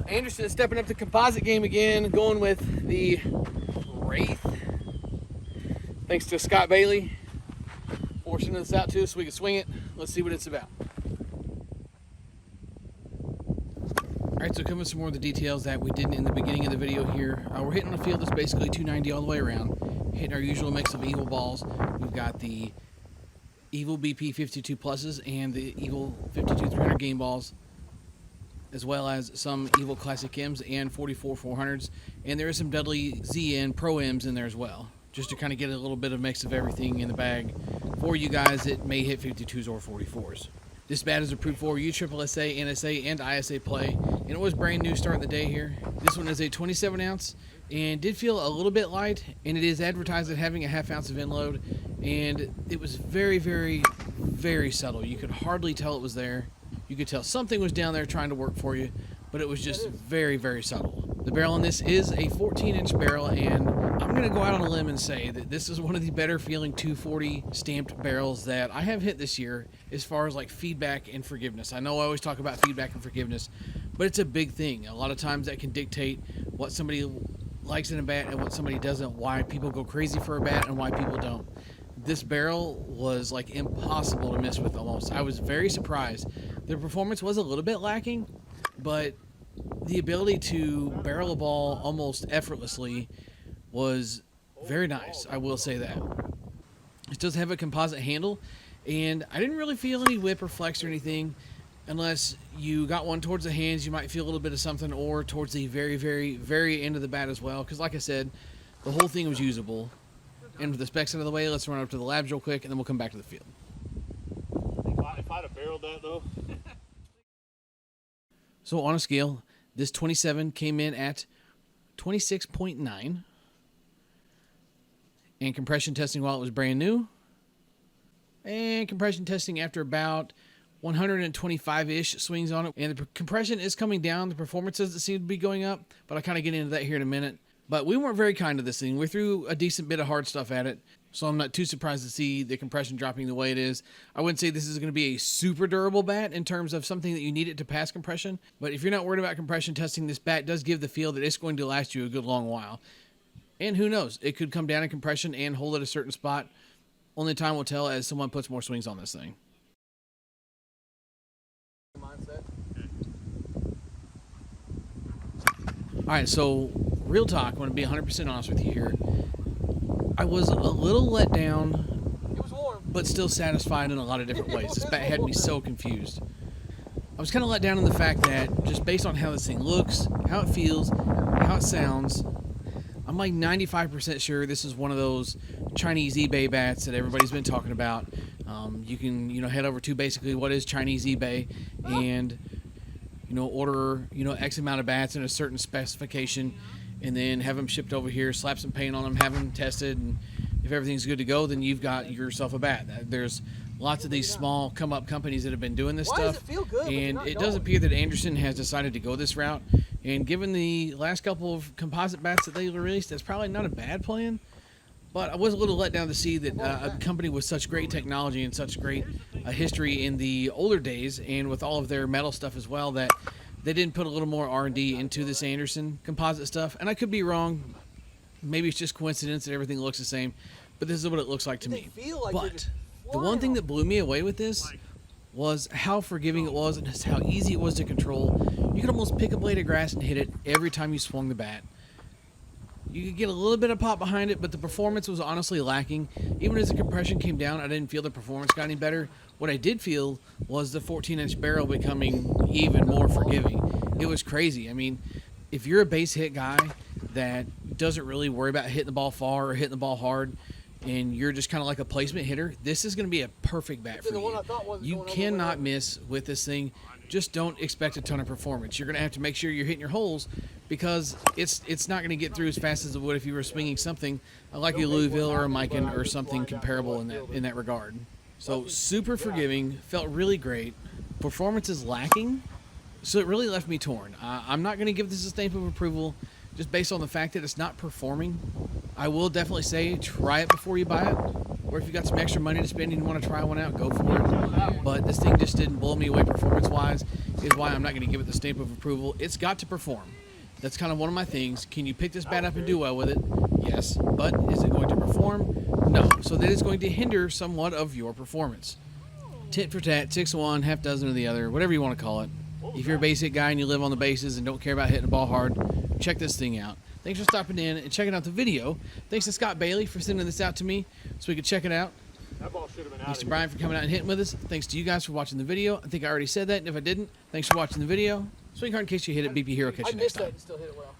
Anderson is stepping up the composite game again, going with the Wraith. Thanks to Scott Bailey forcing this out to us so we can swing it. Let's see what it's about. Alright, so coming with some more of the details that we didn't in the beginning of the video here. We're hitting a field that's basically 290 all the way around. Hitting our usual mix of Evil balls. We've got the Evil BP 52 pluses and the Evil 52 300 game balls, as well as some Evil Classic M's and 44 400s. And there is some Dudley ZN Pro M's in there as well, just to kind of get a little bit of mix of everything in the bag for you guys that may hit 52s or 44s. This bat is approved for USSSA, NSA, and ISA play, and it was brand new starting the day here. This one is a 27 ounce and did feel a little bit light, and it is advertised as having a ½ ounce of inload, and it was very, very, very subtle. You could hardly tell it was there. You could tell something was down there trying to work for you, but it was just very, very subtle. The barrel on this is a 14-inch barrel, and I'm going to go out on a limb and say that this is one of the better feeling 240 stamped barrels that I have hit this year as far as like feedback and forgiveness. I know I always talk about feedback and forgiveness, but it's a big thing. A lot of times that can dictate what somebody likes in a bat and what somebody doesn't, why people go crazy for a bat and why people don't. This barrel was like impossible to miss with almost. I was very surprised. The performance was a little bit lacking, but the ability to barrel a ball almost effortlessly was very nice. I will say that. It does have a composite handle, and I didn't really feel any whip or flex or anything. Unless you got one towards the hands, you might feel a little bit of something, or towards the very, very, very end of the bat as well. Because like I said, the whole thing was usable. And with the specs out of the way, let's run up to the labs real quick, and then we'll come back to the field. If I'd have barreled that, though. So on a scale, this 27 came in at 26.9. And compression testing while it was brand new. And compression testing after about 125-ish swings on it. And the compression is coming down. The performance doesn't seem to be going up, but I'll kind of get into that here in a minute. But we weren't very kind to this thing. We threw a decent bit of hard stuff at it, so I'm not too surprised to see the compression dropping the way it is. I wouldn't say this is going to be a super durable bat in terms of something that you need it to pass compression, but if you're not worried about compression testing, this bat does give the feel that it's going to last you a good long while. And who knows, it could come down in compression and hold at a certain spot. Only time will tell as someone puts more swings on this thing. Alright, so real talk, I'm going to be 100% honest with you here. I was a little let down, but still satisfied in a lot of different ways. This bat had me so confused. I was kind of let down in the fact that just based on how this thing looks, how it feels, how it sounds, I'm like 95% sure this is one of those Chinese eBay bats that everybody's been talking about. You can, head over to basically what is Chinese eBay and order, X amount of bats in a certain specification, and then have them shipped over here, slap some paint on them, have them tested, and if everything's good to go, then you've got yourself a bat. There's lots of these small come-up companies that have been doing this stuff, and it does appear that Anderson has decided to go this route, and given the last couple of composite bats that they released, that's probably not a bad plan. But I was a little let down to see that a company with such great technology and such great history in the older days, and with all of their metal stuff as well, that they didn't put a little more R&D into this Anderson composite stuff. And I could be wrong. Maybe it's just coincidence that everything looks the same, but this is what it looks like to me. But the one thing that blew me away with this was how forgiving it was and how easy it was to control. You could almost pick a blade of grass and hit it every time you swung the bat. You could get a little bit of pop behind it, but the performance was honestly lacking. Even as the compression came down, I didn't feel the performance got any better. What I did feel was the 14-inch barrel becoming even more forgiving. It was crazy. I mean, if you're a base hit guy that doesn't really worry about hitting the ball far or hitting the ball hard, and you're just kind of like a placement hitter, this is going to be a perfect bat for you. You cannot miss with this thing. Just don't expect a ton of performance. You're going to have to make sure you're hitting your holes, because it's not going to get through as fast as it would if you were swinging something like a Louisville or a Mikan or something comparable in that regard. So super forgiving, felt really great. Performance is lacking, so it really left me torn. I'm not going to give this a stamp of approval just based on the fact that it's not performing. I will definitely say try it before you buy it, or if you got some extra money to spend and you want to try one out, go for it. But this thing just didn't blow me away performance-wise. is why I'm not going to give it the stamp of approval. It's got to perform. That's kind of one of my things. Can you pick this bat up and do well with it? Yes. But is it going to perform? No. So that is going to hinder somewhat of your performance. Tit for tat, 6 of one, half dozen of the other, whatever you want to call it. If you're a basic guy and you live on the bases and don't care about hitting the ball hard, check this thing out. Thanks for stopping in and checking out the video. Thanks to Scott Bailey for sending this out to me so we could check it out. That ball should have been out. Thanks to Brian for coming out and hitting with us. Thanks to you guys for watching the video. I think I already said that, and if I didn't, thanks for watching the video. Swing hard in case you hit it. BP Hero, catch you next time. I missed that and still hit it well.